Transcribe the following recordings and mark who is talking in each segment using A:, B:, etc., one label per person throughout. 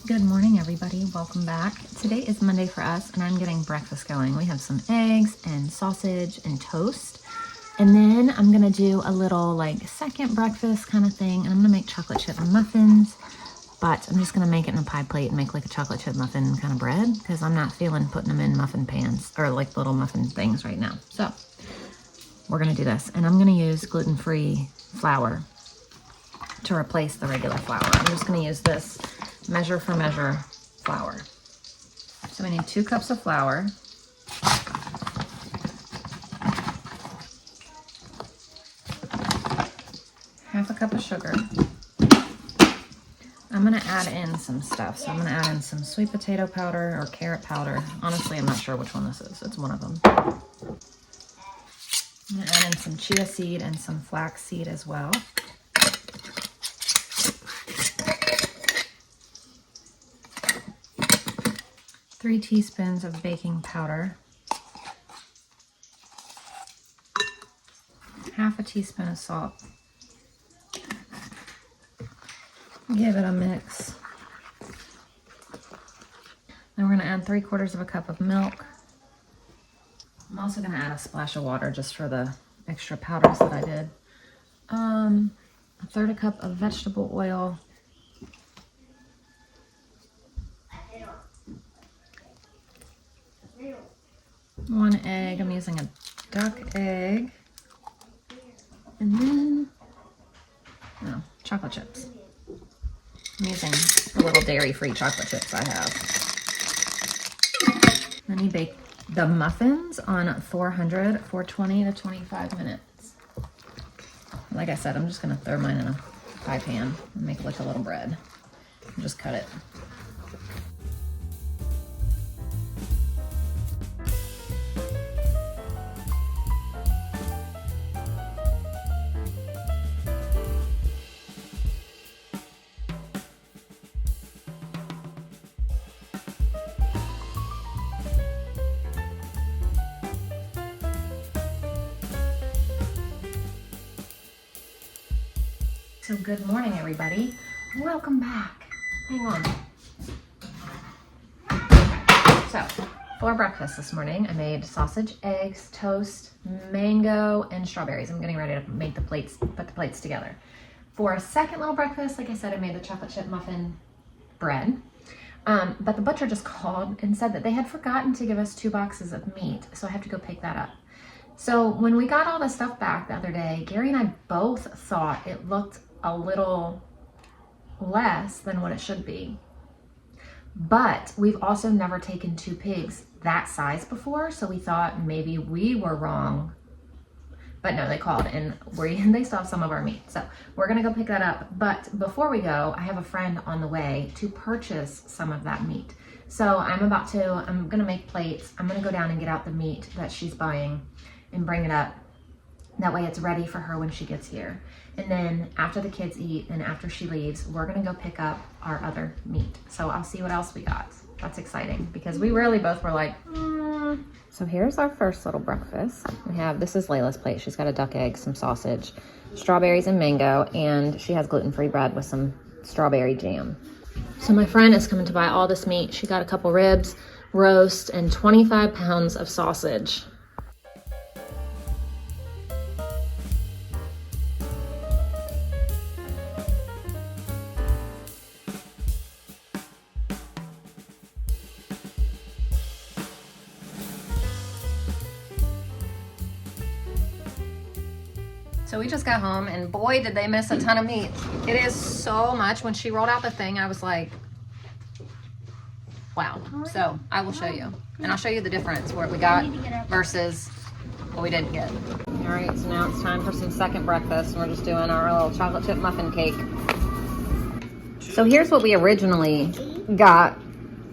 A: Good morning, everybody. Welcome back. Today is Monday for us, and I'm getting breakfast going. We have some eggs and sausage and toast. And then I'm gonna do a little like second breakfast kind of thing. And I'm gonna make chocolate chip muffins, but I'm just gonna make it in a pie plate and make like a chocolate chip muffin kind of bread because I'm not feeling putting them in muffin pans or like little muffin things right now. So we're gonna do this. And I'm gonna use gluten-free flour to replace the regular flour. I'm just gonna use this measure for measure flour. So we need 2 cups of flour. Half a cup of sugar. I'm gonna add in some stuff. So I'm gonna add in some sweet potato powder or carrot powder. Honestly, I'm not sure which one this is. It's one of them. I'm gonna add in some chia seed and some flax seed as well. 3 teaspoons of baking powder, half a teaspoon of salt. Give it a mix. Then we're gonna add 3/4 of a cup of milk. I'm also gonna add a splash of water just for the extra powders that I did. 1/3 cup of vegetable oil. 1 egg. I'm using a duck egg. And then, no, chocolate chips. I'm using the little dairy-free chocolate chips I have. Then you bake the muffins on 400 for 20 to 25 minutes. Like I said, I'm just gonna throw mine in a pie pan and make it like a little bread. And just cut it. So good morning, everybody. Welcome back. Hang on. So for breakfast this morning, I made sausage, eggs, toast, mango, and strawberries. I'm getting ready to make the plates, put the plates together. For a second little breakfast, like I said, I made the chocolate chip muffin bread. But the butcher just called and said that they had forgotten to give us 2 boxes of meat, so I have to go pick that up. So when we got all the stuff back the other day, Gary and I both thought it looked a little less than what it should be. But we've also never taken 2 pigs that size before, so we thought maybe we were wrong. But no, they called and they still have some of our meat. So we're gonna go pick that up. But before we go, I have a friend on the way to purchase some of that meat. So I'm gonna make plates. I'm gonna go down and get out the meat that she's buying and bring it up. That way it's ready for her when she gets here. And then after the kids eat and after she leaves, we're gonna go pick up our other meat. So I'll see what else we got. That's exciting because we really both were like, So here's our first little breakfast. This is Layla's plate. She's got a duck egg, some sausage, strawberries and mango, and she has gluten-free bread with some strawberry jam. So my friend is coming to buy all this meat. She got a couple ribs, roast, and 25 pounds of sausage. So we just got home and boy, did they miss a ton of meat. It is so much. When she rolled out the thing, I was like, wow. So I will show you. And I'll show you the difference, what we got versus what we didn't get. All right, so now it's time for some second breakfast. We're just doing our little chocolate chip muffin cake. So here's what we originally got.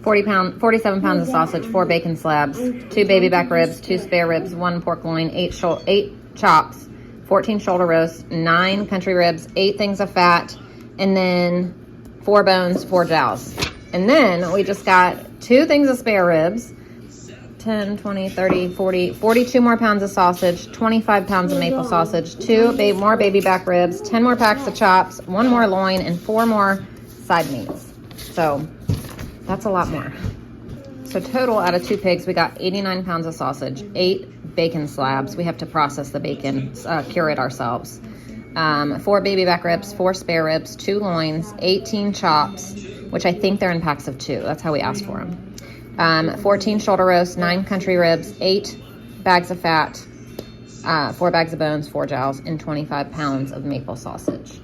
A: 47 pounds of sausage, 4 bacon slabs, 2 baby back ribs, 2 spare ribs, 1 pork loin, 8 chops, 14 shoulder roasts, 9 country ribs, 8 things of fat, and then 4 bones, 4 jowls. And then we just got 2 things of spare ribs, 10, 20, 30, 40, 42 more pounds of sausage, 25 pounds of maple sausage, 2 more baby back ribs, 10 more packs of chops, 1 more loin, and 4 more side meats. So that's a lot more. So total out of 2 pigs, we got 89 pounds of sausage, 8 bacon slabs. We have to process the bacon, cure it ourselves. 4 baby back ribs, 4 spare ribs, 2 loins, 18 chops, which I think they're in packs of 2. That's how we asked for them. 14 shoulder roasts, 9 country ribs, 8 bags of fat, 4 bags of bones, 4 jowls, and 25 pounds of maple sausage.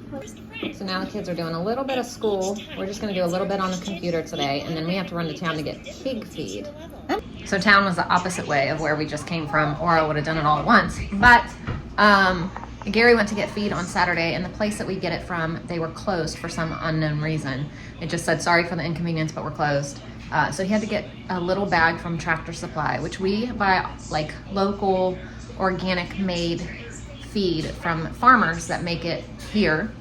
A: So now the kids are doing a little bit of school. We're just going to do a little bit on the computer today, and then we have to run to town to get pig feed. So town was the opposite way of where we just came from, or I would have done it all at once. But Gary went to get feed on Saturday, and the place that we get it from, they were closed for some unknown reason. It just said, sorry for the inconvenience, but we're closed. So he had to get a little bag from Tractor Supply, which we buy like local organic made feed from farmers that make it here,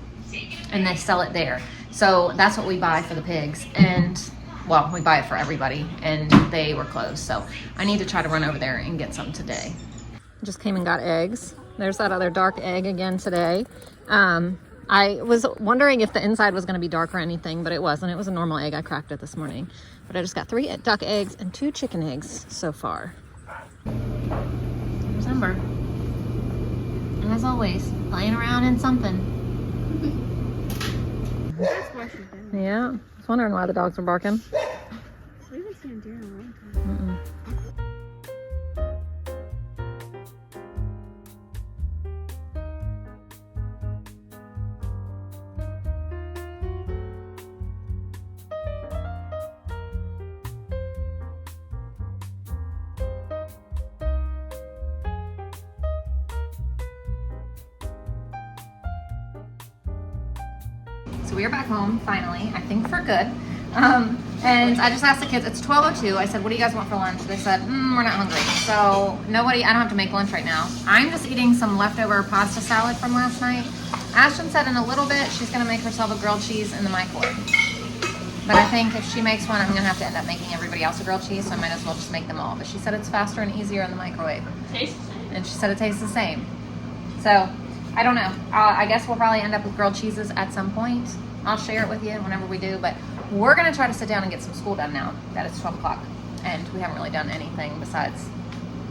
A: and they sell it there. So that's what we buy for the pigs, and well, we buy it for everybody, and they were closed. So I need to try to run over there and get some today. Just came and got eggs. There's that other dark egg again today. I was wondering if the inside was going to be dark or anything, but it wasn't. It was a normal egg. I cracked it this morning. But I just got 3 duck eggs and 2 chicken eggs so far. There's Ember. And as always, playing around in something. Yeah, I was wondering why the dogs were barking.
B: We haven't seen a deer in a long time.
A: So we are back home finally, I think for good. And I just asked the kids, it's 12:02. I said, what do you guys want for lunch? They said, we're not hungry. So I don't have to make lunch right now. I'm just eating some leftover pasta salad from last night. Ashton said in a little bit, she's gonna make herself a grilled cheese in the microwave. But I think if she makes one, I'm gonna have to end up making everybody else a grilled cheese, so I might as well just make them all. But she said it's faster and easier in the microwave.
B: Tastes the same.
A: And she said it tastes the same. So I don't know. I guess we'll probably end up with grilled cheeses at some point. I'll share it with you whenever we do, but we're gonna try to sit down and get some school done now that it's 12 o'clock. And we haven't really done anything besides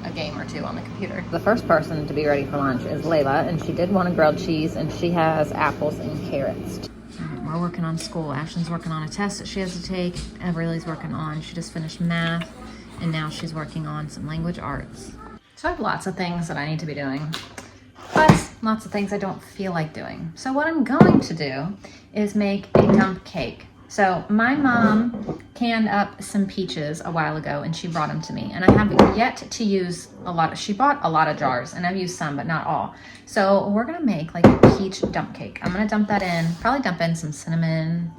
A: a game or 2 on the computer. The first person to be ready for lunch is Layla, and she did want a grilled cheese, and she has apples and carrots. We're working on school. Ashton's working on a test that she has to take. Everly's working on, she just finished math, and now she's working on some language arts. So I have lots of things that I need to be doing, but lots of things I don't feel like doing. So what I'm going to do is make a dump cake. So my mom canned up some peaches a while ago, and she brought them to me, and I have yet to use a lot. She bought a lot of jars, and I've used some, but not all. So we're gonna make like a peach dump cake. I'm gonna dump that in, probably dump in some cinnamon,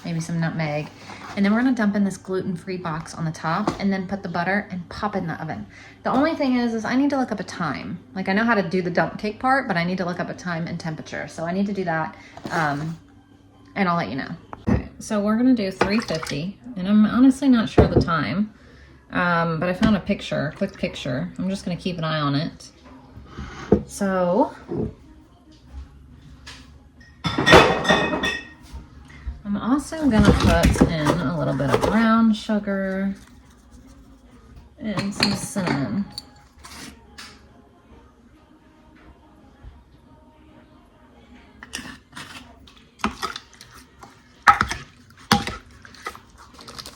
A: maybe some nutmeg, and then we're gonna dump in this gluten-free box on the top, and then put the butter and pop it in the oven. The only thing is I need to look up a time. Like, I know how to do the dump cake part, but I need to look up a time and temperature. So I need to do that, and I'll let you know. Okay, so we're gonna do 350, and I'm honestly not sure the time, but I found a picture, quick picture. I'm just gonna keep an eye on it. So I'm also gonna put in a little bit of brown sugar and some cinnamon.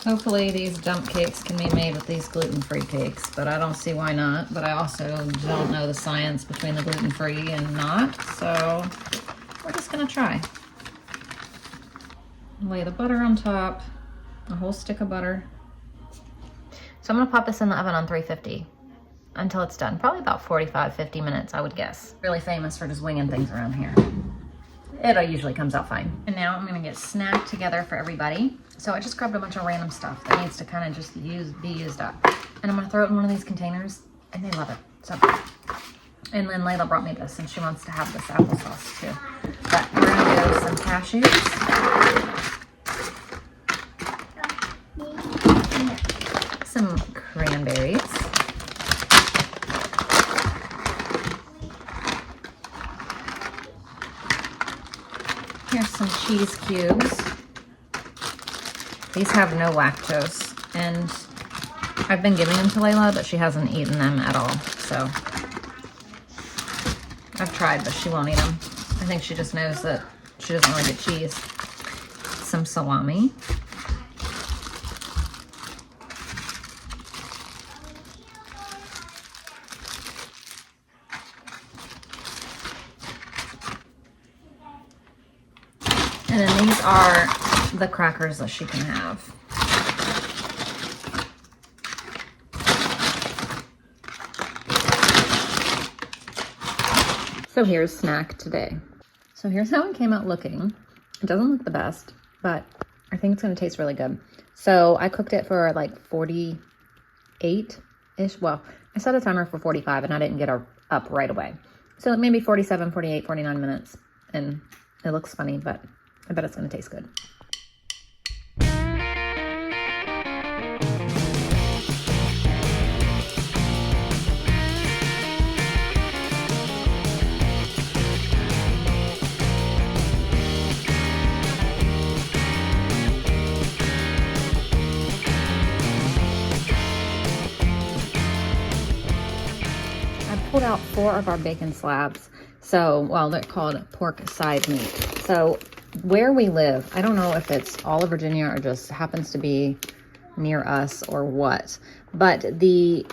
A: Hopefully these dump cakes can be made with these gluten-free cakes, but I don't see why not. But I also don't know the science between the gluten-free and not, so we're just gonna try. Lay the butter on top, a whole stick of butter. So I'm gonna pop this in the oven on 350 until it's done. Probably about 45, 50 minutes, I would guess. Really famous for just winging things around here. It usually comes out fine. And now I'm gonna get snack together for everybody. So I just grabbed a bunch of random stuff that needs to kind of just be used up. And I'm gonna throw it in one of these containers, and they love it. So, and then Layla brought me this, and she wants to have this applesauce too. But we're gonna do some cashews. Some cranberries. Here's some cheese cubes. These have no lactose, and I've been giving them to Layla, but she hasn't eaten them at all. So I've tried, but she won't eat them. I think she just knows that she doesn't really get cheese. Some salami. And then these are the crackers that she can have. So here's snack today. So here's how it came out looking. It doesn't look the best, but I think it's gonna taste really good. So I cooked it for like 48-ish. Well, I set a timer for 45 and I didn't get her up right away. So maybe 47, 48, 49 minutes. And it looks funny, but I bet it's gonna taste good. Pulled out 4 of our bacon slabs. So, well, they're called pork side meat. So where we live, I don't know if it's all of Virginia or just happens to be near us or what, but the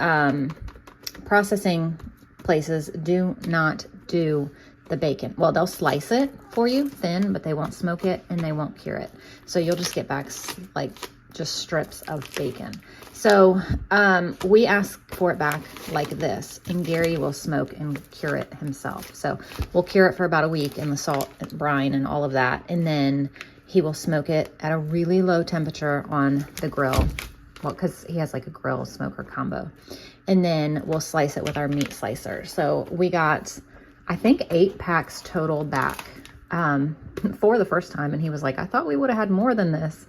A: processing places do not do the bacon. Well, they'll slice it for you thin, but they won't smoke it and they won't cure it. So you'll just get back like just strips of bacon. So we ask for it back like this, and Gary will smoke and cure it himself. So we'll cure it for about a week in the salt and brine and all of that, and then he will smoke it at a really low temperature on the grill. Well, because he has like a grill smoker combo, and then we'll slice it with our meat slicer. So we got, I think, 8 packs total back for the first time, and he was like, I thought we would have had more than this.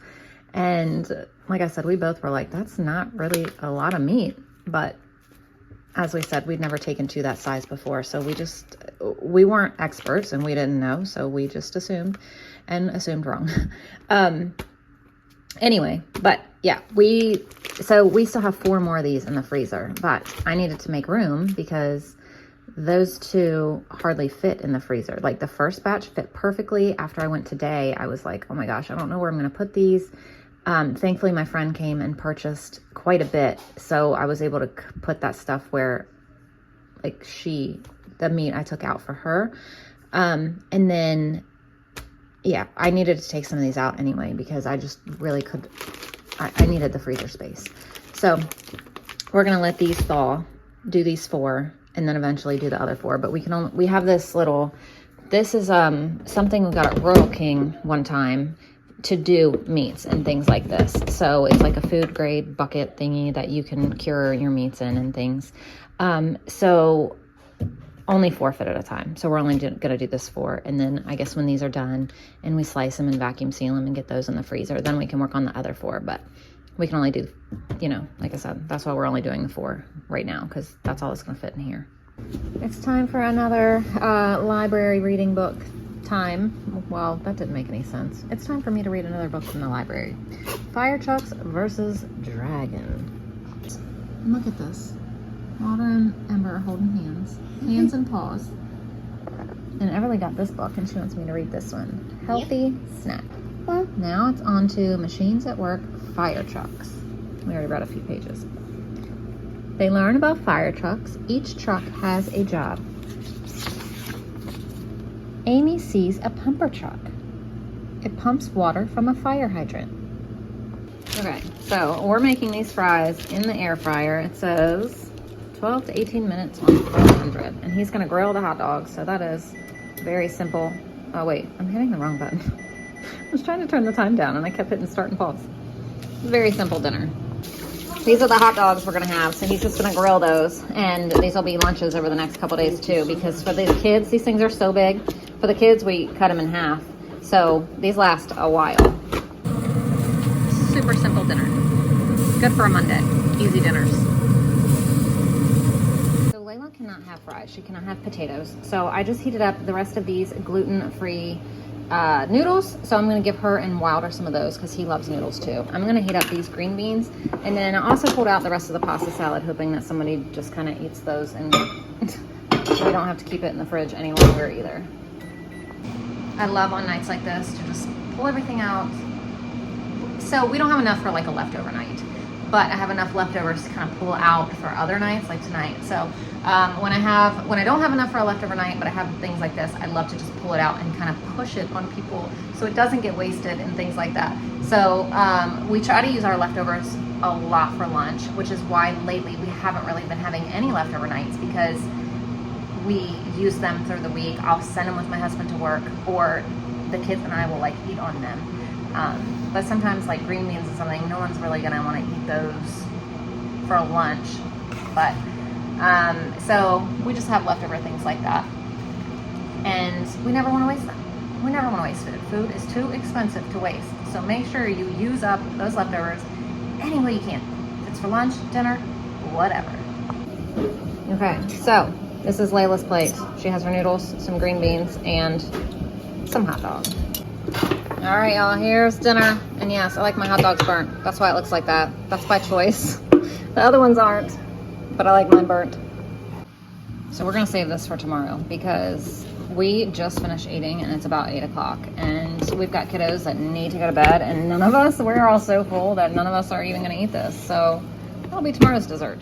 A: And like I said, we both were like, that's not really a lot of meat. But as we said, we'd never taken 2 that size before. So we weren't experts and we didn't know. So we just assumed wrong. Anyway, but yeah, we still have 4 more of these in the freezer, but I needed to make room because those 2 hardly fit in the freezer. Like the first batch fit perfectly. After I went today, I was like, oh my gosh, I don't know where I'm going to put these. Thankfully, my friend came and purchased quite a bit. So I was able to put that stuff where like the meat I took out for her. And then, yeah, I needed to take some of these out anyway, because I just really I needed the freezer space. So we're going to let these thaw, do these 4, and then eventually do the other 4. But we have this is something we got at Royal King one time to do meats and things like this. So it's like a food grade bucket thingy that you can cure your meats in and things. So only 4 fit at a time. So we're only going to do this 4. And then I guess when these are done and we slice them and vacuum seal them and get those in the freezer, then we can work on the other 4. But we can only do, like I said, that's why we're only doing the 4 right now, because that's all that's going to fit in here. It's time for another library reading book time. Well, that didn't make any sense. It's time for me to read another book from the library. Fire Trucks versus Dragon. And look at this. Water and Ember are holding hands and paws. And Everly got this book and she wants me to read this one. Healthy Snack. Well, now it's on to Machines at Work, Fire Trucks. We already read a few pages. They learn about fire trucks. Each truck has a job. Amy sees a pumper truck. It pumps water from a fire hydrant. Okay, so we're making these fries in the air fryer. It says 12 to 18 minutes on 400. And he's gonna grill the hot dogs, so that is very simple. Oh wait, I'm hitting the wrong button. I was trying to turn the time down and I kept hitting start and pause. Very simple dinner. These are the hot dogs we're gonna have, so he's just gonna grill those, and these will be lunches over the next couple days too, because for these kids, these things are so big. For the kids, we cut them in half, so these last a while. Super simple dinner. Good for a Monday. Easy dinners. So Layla cannot have fries. She cannot have potatoes. So I just heated up the rest of these gluten-free noodles, so I'm gonna give her and Wilder some of those because he loves noodles too. I'm gonna heat up these green beans, and then I also pulled out the rest of the pasta salad, hoping that somebody just kind of eats those and we don't have to keep it in the fridge any longer either. I love on nights like this to just pull everything out. So we don't have enough for like a leftover night, but I have enough leftovers to kind of pull out for other nights like tonight. So when I don't have enough for a leftover night, but I have things like this, I love to just pull it out and kind of push it on people so it doesn't get wasted and things like that. So we try to use our leftovers a lot for lunch, which is why lately we haven't really been having any leftover nights, because we use them through the week. I'll send them with my husband to work, or the kids and I will like eat on them. But sometimes like green beans and something, no one's really gonna want to eat those for lunch. But so we just have leftover things like that, and we never want to waste them. We never want to waste food. Food is too expensive to waste. So make sure you use up those leftovers any way you can. If it's for lunch, dinner, whatever. Okay, so this is Layla's plate. She has her noodles, some green beans, and some hot dog. All right, y'all, here's dinner. And yes, I like my hot dogs burnt. That's why it looks like that. That's by choice. The other ones aren't, but I like mine burnt. So we're gonna save this for tomorrow because we just finished eating and it's about 8 o'clock, and we've got kiddos that need to go to bed, and we're all so full that none of us are even gonna eat this. So that'll be tomorrow's dessert.